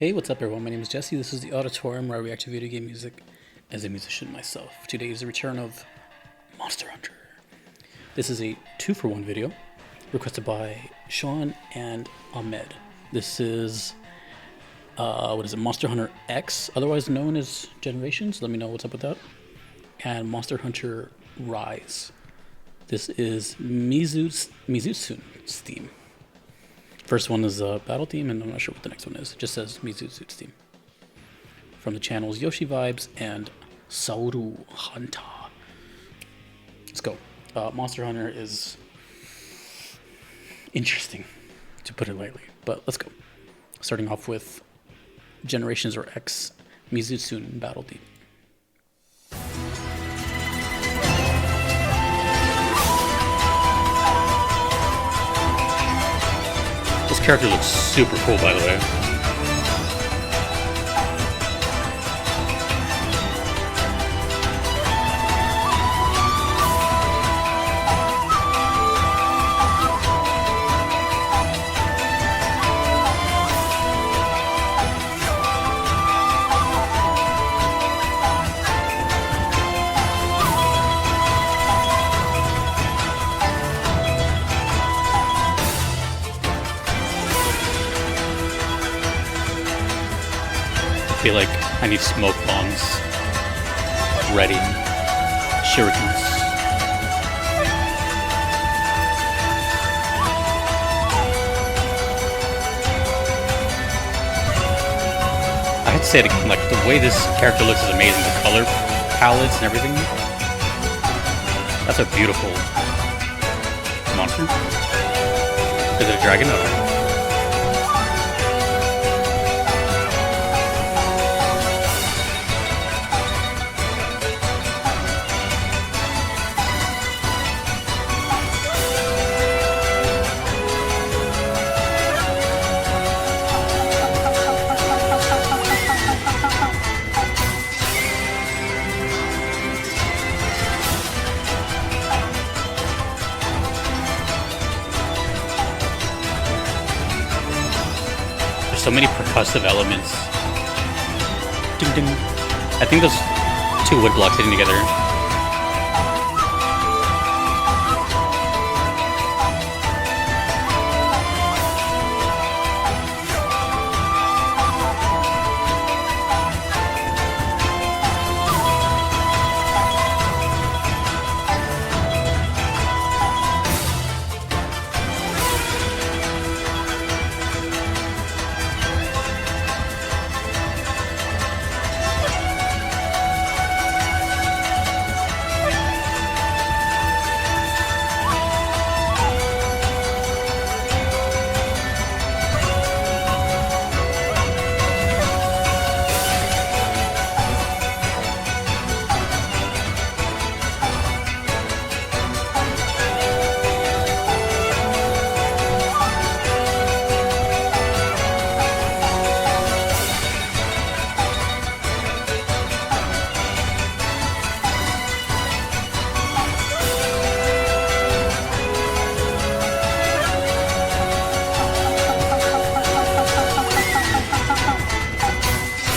Hey, what's up, everyone? My name is Jesse. This is the Auditorium where I react to video game music as a musician myself. Today is the return of Monster Hunter. This is a 2-for-1 video requested by Shaun and Ahmed. This is, Monster Hunter X, otherwise known as Generations. Let me know what's up with that. And Monster Hunter Rise. This is Mizutsune's theme. First one is a battle theme, and I'm not sure what the next one is. It just says Mizutsune's theme. From the channels Yoshi Vibes and Sauru Hanta. Let's go. Monster Hunter is interesting, to put it lightly, but let's go. Starting off with Generations or X Mizutsune battle theme. This character looks super cool, by the way. I feel like I need smoke bombs ready. Shurikens. I had to say it again, like, the way this character looks is amazing. The color palettes and everything. That's a beautiful monster. Is it a dragon? Oh. So many percussive elements. Ding ding. I think those two wood blocks hitting together.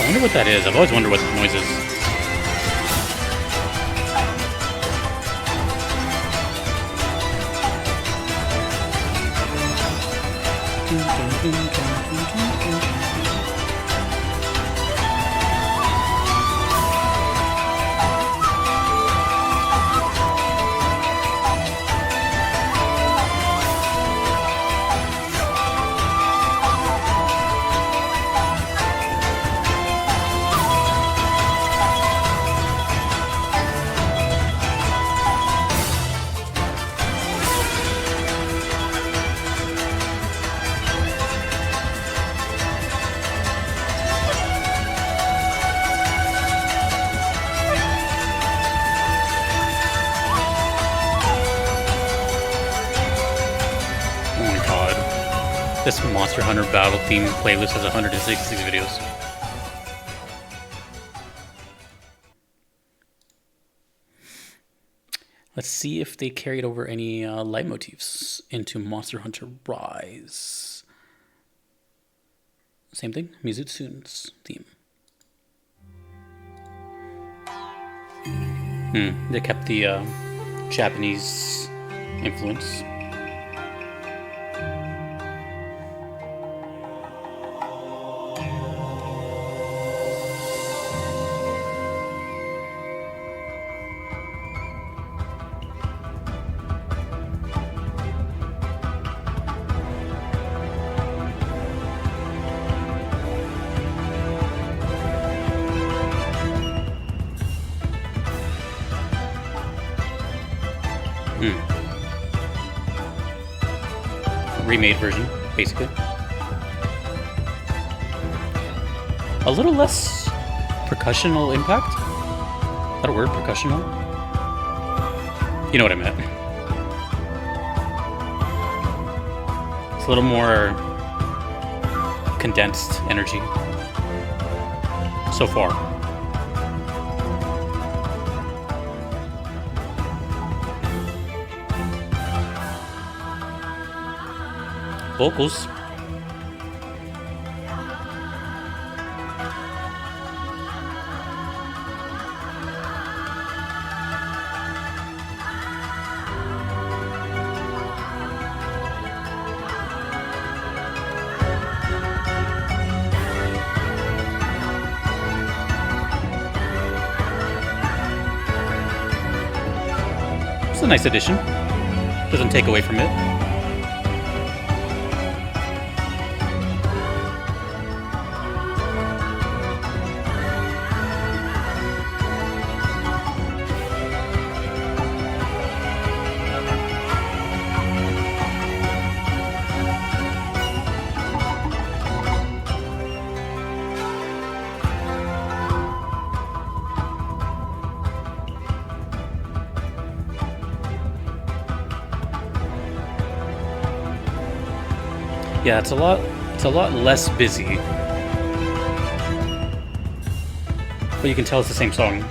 I wonder what that is. I've always wondered what the noise is. This Monster Hunter battle theme playlist has 166 videos. Let's see if they carried over any leitmotifs into Monster Hunter Rise. same thing, Mizutsune's theme. They kept the Japanese influence. Remade version, basically. A little less percussional impact. Is that a word, percussional? You know what I meant. It's a little more condensed energy so far. Vocals. It's a nice addition. Doesn't take away from it. Yeah, it's a lot less busy. But you can tell it's the same song.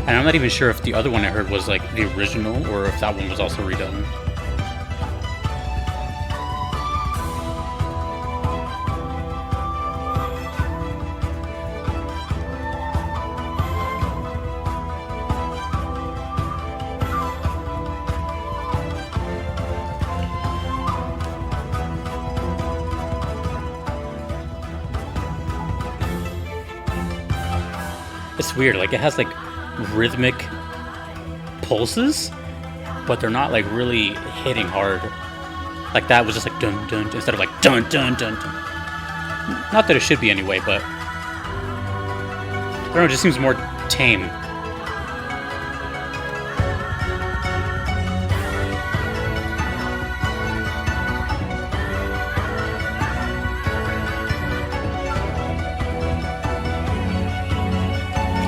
And I'm not even sure if the other one I heard was like the original or if that one was also redone. It's weird, like it has like rhythmic pulses, but they're not like really hitting hard. Like that was just like dun dun dun, instead of like dun dun dun dun. Not that it should be anyway, but I don't know, it just seems more tame.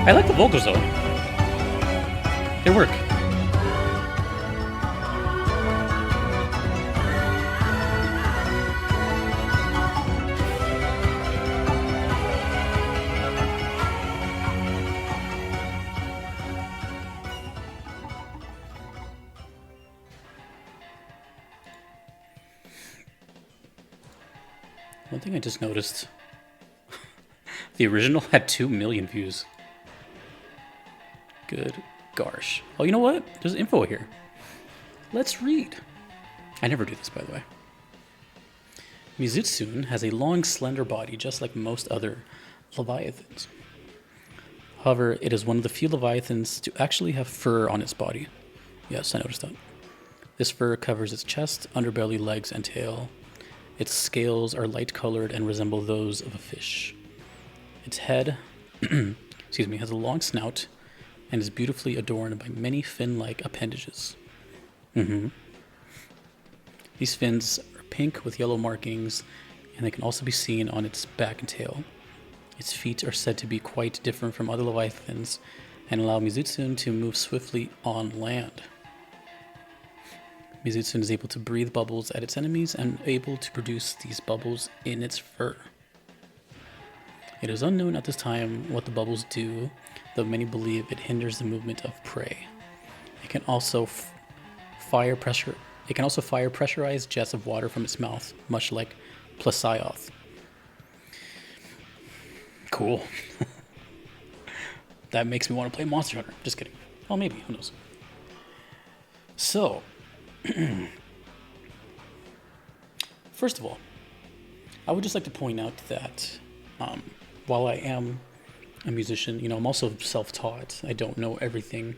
I like the vocals though. They work. One thing I just noticed, the original had 2 million views. Good gosh. Oh, you know what? There's info here. Let's read. I never do this, by the way. Mizutsune has a long, slender body, just like most other leviathans. However, it is one of the few leviathans to actually have fur on its body. Yes, I noticed that. This fur covers its chest, underbelly, legs, and tail. Its scales are light-colored and resemble those of a fish. Its head, has a long snout and is beautifully adorned by many fin-like appendages. These fins are pink with yellow markings, and they can also be seen on its back and tail. Its feet are said to be quite different from other leviathans and allow Mizutsune to move swiftly on land. Mizutsune is able to breathe bubbles at its enemies and able to produce these bubbles in its fur. It is unknown at this time what the bubbles do, though many believe it hinders the movement of prey. It can also fire pressure It can also fire pressurized jets of water from its mouth, much like Plasioth. Cool. That makes me want to play Monster Hunter. Just kidding. Oh, maybe. Who knows? So, first of all, I would just like to point out that while I am a musician, I'm also self-taught. I don't know everything.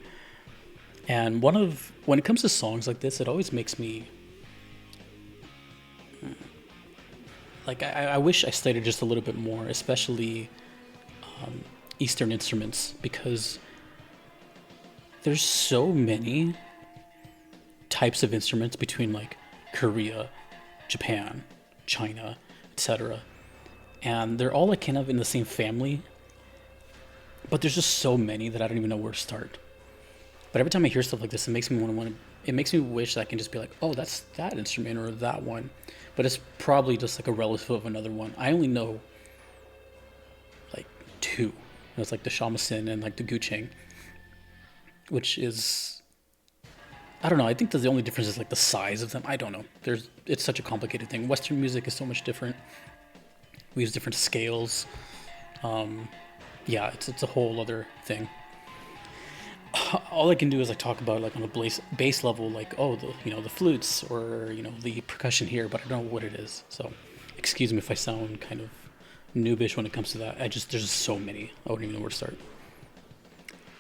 And when it comes to songs like this, it always makes me like, I wish I studied just a little bit more, especially Eastern instruments, because there's so many types of instruments between like Korea, Japan, China, etc. And they're all like kind of in the same family, but there's just so many that I don't even know where to start. But every time I hear stuff like this, it makes me it makes me wish that I can just be like, oh, that's that instrument or that one. But it's probably just like a relative of another one. I only know like two. It's like the shamisen and like the gucheng, which is, I don't know. I think that the only difference is like the size of them. I don't know. It's such a complicated thing. Western music is so much different. We use different scales. Yeah, it's a whole other thing. All I can do is like talk about like on a bass level, like, oh, the flutes or the percussion here, but I don't know what it is. So excuse me if I sound kind of noobish when it comes to that. There's just so many. I wouldn't even know where to start.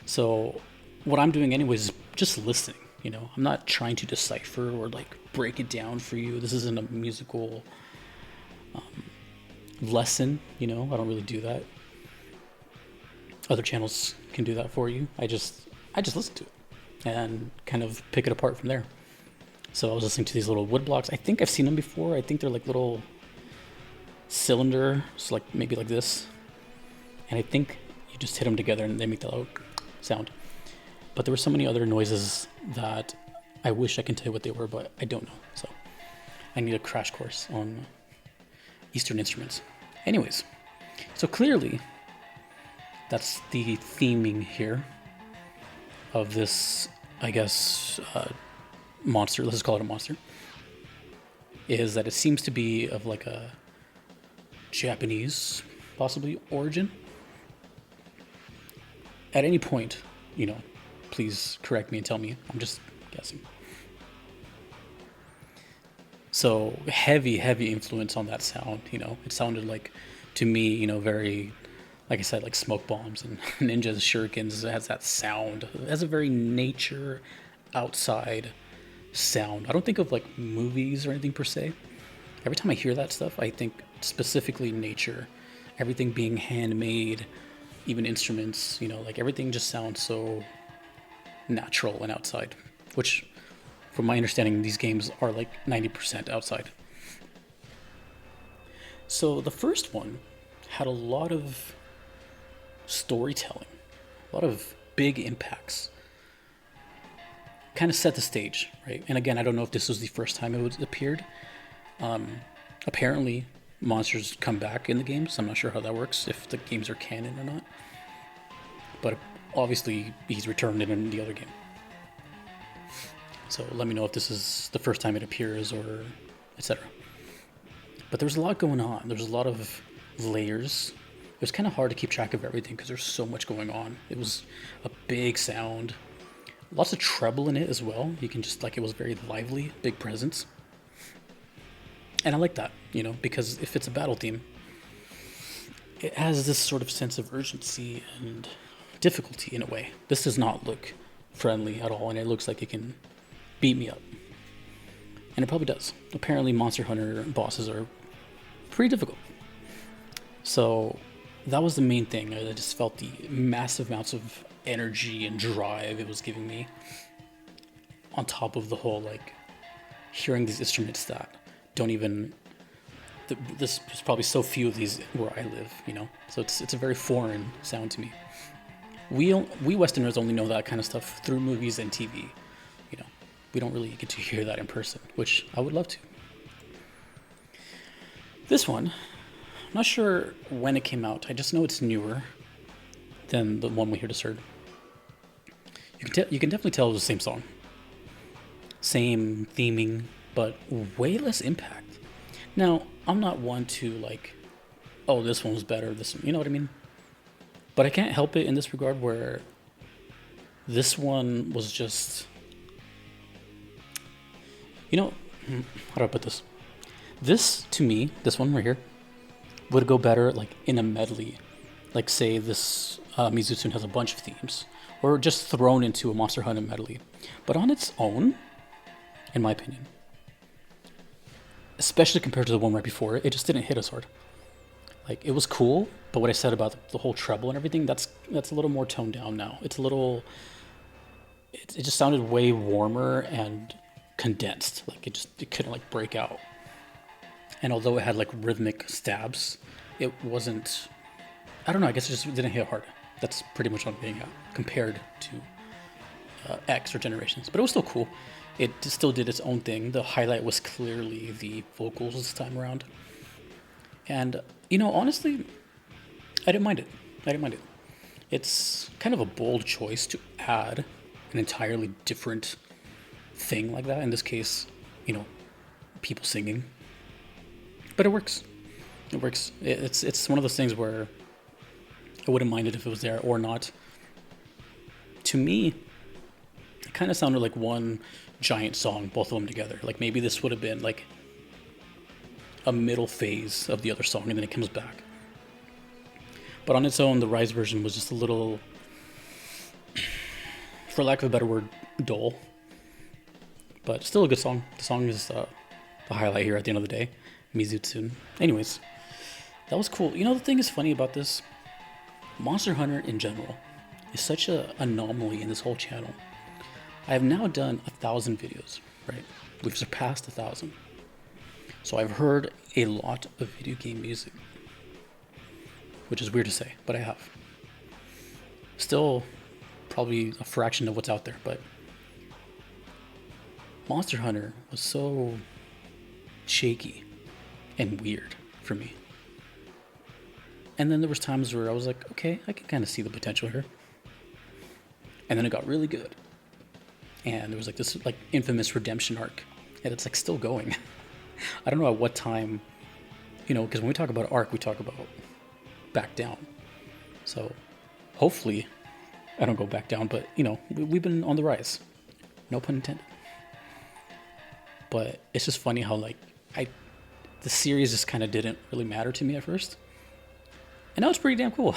So what I'm doing anyways is just listening. I'm not trying to decipher or like break it down for you. This isn't a musical lesson. I don't really do that. Other channels can do that for you. I just listen to it and kind of pick it apart from there. So I was listening to these little wood blocks. I think I've seen them before. I think they're like little cylinders, like maybe like this. And I think you just hit them together and they make that little sound. But there were so many other noises that I wish I could tell you what they were, but I don't know. So I need a crash course on Eastern instruments. Anyways, so clearly that's the theming here of this, I guess, monster. Let's just call it a monster. Is that it seems to be of like a Japanese, possibly, origin. At any point, please correct me and tell me. I'm just guessing. So heavy influence on that sound. It sounded like, to me, very, like I said, like smoke bombs and ninjas, shurikens. It has that sound. It has a very nature, outside sound. I don't think of like movies or anything per se. Every time I hear that stuff, I think specifically nature. Everything being handmade, even instruments. Like everything just sounds so natural and outside, which, from my understanding, these games are like 90% outside. So the first one had a lot of storytelling, a lot of big impacts. Kind of set the stage, right? And again, I don't know if this was the first time it appeared. Apparently, monsters come back in the games. I'm not sure how that works, if the games are canon or not. But obviously, he's returned in the other game. So let me know if this is the first time it appears or etc. But there's a lot going on. There's a lot of layers. It was kind of hard to keep track of everything because there's so much going on. It was a big sound. Lots of treble in it as well. You can just, like, it was very lively, big presence. And I like that, because if it's a battle theme, it has this sort of sense of urgency and difficulty in a way. This does not look friendly at all, and it looks like it can beat me up. And it probably does. Apparently, Monster Hunter bosses are pretty difficult. So that was the main thing. I just felt the massive amounts of energy and drive it was giving me, on top of the whole, like, hearing these instruments that don't even, there's probably so few of these where I live, so it's a very foreign sound to me. We Westerners only know that kind of stuff through movies and TV. We don't really get to hear that in person, which I would love to. This one, I'm not sure when it came out. I just know it's newer than the one we heard. You can definitely tell it was the same song. same theming, but way less impact. Now, I'm not one to like, oh, this one was better. This, you know what I mean? But I can't help it in this regard where this one was just, you know, how do I put this? This, to me, this one right here, would go better like in a medley. Like say this Mizutsune has a bunch of themes, or just thrown into a Monster Hunter medley. But on its own, in my opinion, especially compared to the one right before it just didn't hit as hard. Like it was cool, but what I said about the whole treble and everything, that's a little more toned down now. It's a little, it just sounded way warmer and condensed. Like it couldn't like break out. And although it had like rhythmic stabs, it wasn't, I don't know, I guess it just didn't hit hard. That's pretty much what I'm getting at compared to X or Generations. But it was still cool. It still did its own thing. The highlight was clearly the vocals this time around. And, you know, honestly, I didn't mind it. It's kind of a bold choice to add an entirely different thing like that. In this case, you know, people singing. But it works. It works. It's one of those things where I wouldn't mind it if it was there or not. To me, it kind of sounded like one giant song, both of them together. Like maybe this would have been like a middle phase of the other song and then it comes back. But on its own, the Rise version was just a little, for lack of a better word, dull. But still a good song. The song is the highlight here at the end of the day. Mizutsune. Anyways, that was cool. You know, the thing is funny about this, Monster Hunter in general is such an anomaly in this whole channel. I have now done 1,000 videos, right? We've surpassed 1,000. So I've heard a lot of video game music, which is weird to say, but I have. Still probably a fraction of what's out there, but Monster Hunter was so shaky and weird for me. And then there was times where I was like, okay, I can kind of see the potential here. And then it got really good. And there was like this like infamous redemption arc, and it's like still going. I don't know at what time, you know, because when we talk about arc, we talk about back down. So hopefully I don't go back down, but you know, we've been on the rise. No pun intended. But it's just funny how like the series just kind of didn't really matter to me at first. And now it's pretty damn cool.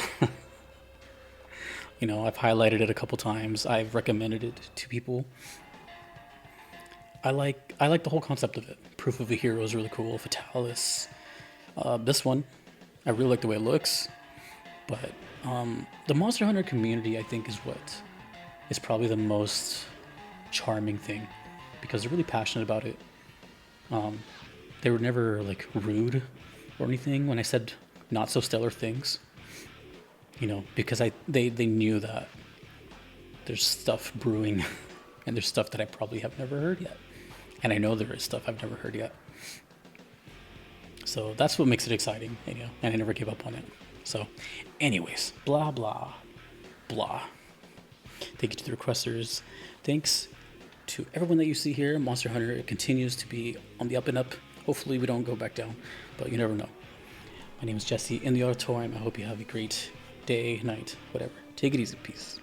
You know, I've highlighted it a couple times. I've recommended it to people. I like the whole concept of it. Proof of a Hero is really cool. Fatalis. This one, I really like the way it looks. But the Monster Hunter community, I think, is what is probably the most charming thing. Because they're really passionate about it. They were never like rude or anything when I said not so stellar things, you know, because they knew that there's stuff brewing and there's stuff that I probably have never heard yet. And I know there is stuff I've never heard yet. So that's what makes it exciting, you know, and I never give up on it. So anyways, blah, blah, blah. Thank you to the requesters. Thanks to everyone that you see here. Monster Hunter continues to be on the up and up. Hopefully we don't go back down, but you never know. My name is Jesse in the auditorium. I hope you have a great day, night, whatever. Take it easy. Peace.